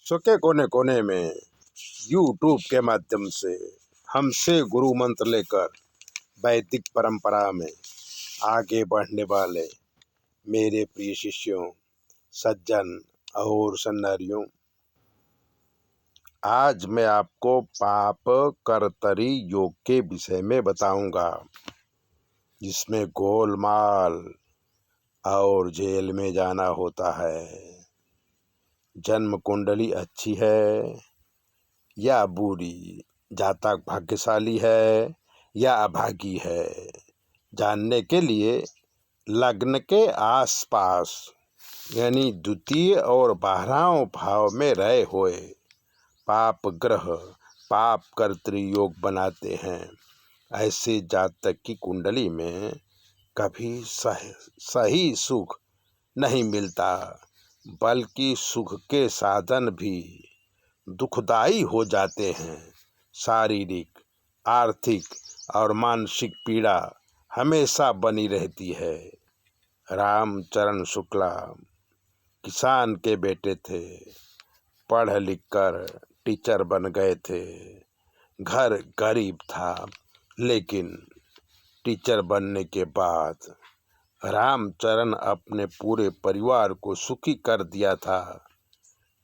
विश्व के कोने कोने में यूट्यूब के माध्यम से हमसे गुरु मंत्र लेकर वैदिक परंपरा में आगे बढ़ने वाले मेरे प्रिय शिष्यों, सज्जन और सन्नारियों, आज मैं आपको पाप कर्तरी योग के विषय में बताऊंगा, जिसमें गोलमाल और जेल में जाना होता है। जन्म कुंडली अच्छी है या बुरी, जातक भाग्यशाली है या अभागी है, जानने के लिए लग्न के आसपास यानी द्वितीय और 12वें भाव में रहे हुए पाप ग्रह पाप कर्तृ योग बनाते हैं। ऐसे जातक की कुंडली में कभी सही सुख नहीं मिलता, बल्कि सुख के साधन भी दुखदाई हो जाते हैं। शारीरिक, आर्थिक और मानसिक पीड़ा हमेशा बनी रहती है। रामचरण शुक्ला किसान के बेटे थे, पढ़ लिख कर टीचर बन गए थे। घर गरीब था, लेकिन टीचर बनने के बाद रामचरण अपने पूरे परिवार को सुखी कर दिया था।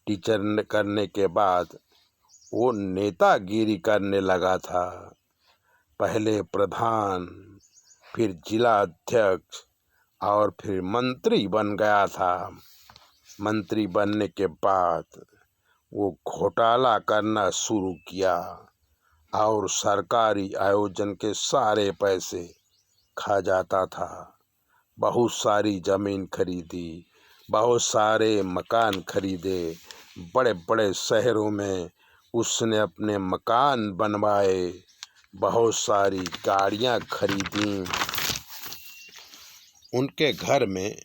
टीचर करने के बाद वो नेतागिरी करने लगा था। पहले प्रधान, फिर जिला अध्यक्ष और फिर मंत्री बन गया था। मंत्री बनने के बाद वो घोटाला करना शुरू किया और सरकारी आयोजन के सारे पैसे खा जाता था। बहुत सारी जमीन खरीदी, बहुत सारे मकान खरीदे, बड़े बड़े शहरों में उसने अपने मकान बनवाए, बहुत सारी गाड़ियां खरीदी। उनके घर में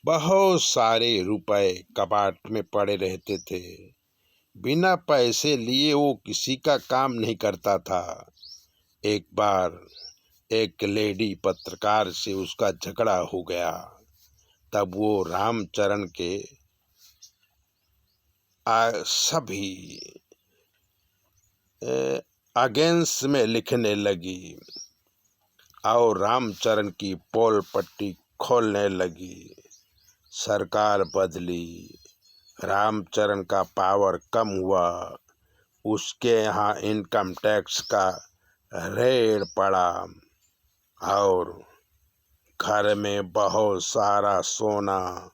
बहुत सारे रुपए कबाड़ में पड़े रहते थे। बिना पैसे लिए वो किसी का काम नहीं करता था। एक बार एक लेडी पत्रकार से उसका झगड़ा हो गया। तब वो रामचरण के सभी अगेंस्ट में लिखने लगी और रामचरण की पोल पट्टी खोलने लगी। सरकार बदली, रामचरण का पावर कम हुआ, उसके यहाँ इनकम टैक्स का रेड पड़ा और घर में बहुत सारा सोना,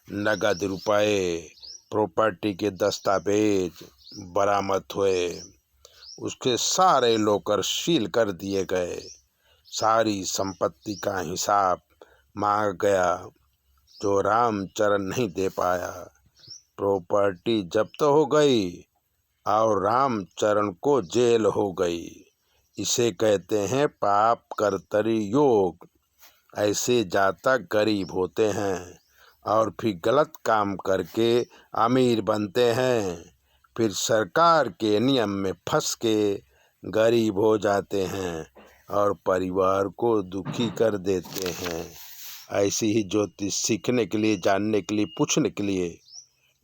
नगद रुपए, प्रॉपर्टी के दस्तावेज बरामद हुए। उसके सारे लॉकर सील कर दिए गए। सारी संपत्ति का हिसाब मांगा गया, जो रामचरण नहीं दे पाया। प्रॉपर्टी जब्त हो गई और रामचरण को जेल हो गई। इसे कहते हैं पाप कर्तरी योग। ऐसे जातक गरीब होते हैं और फिर गलत काम करके अमीर बनते हैं, फिर सरकार के नियम में फंस के गरीब हो जाते हैं और परिवार को दुखी कर देते हैं। ऐसी ही ज्योतिष सीखने के लिए, जानने के लिए, पूछने के लिए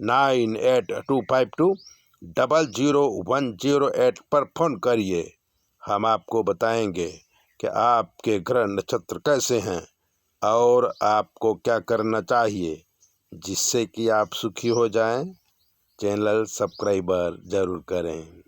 9825200108 पर फोन करिए। हम आपको बताएंगे कि आपके ग्रह नक्षत्र कैसे हैं और आपको क्या करना चाहिए, जिससे कि आप सुखी हो जाएं। चैनल सब्सक्राइबर जरूर करें।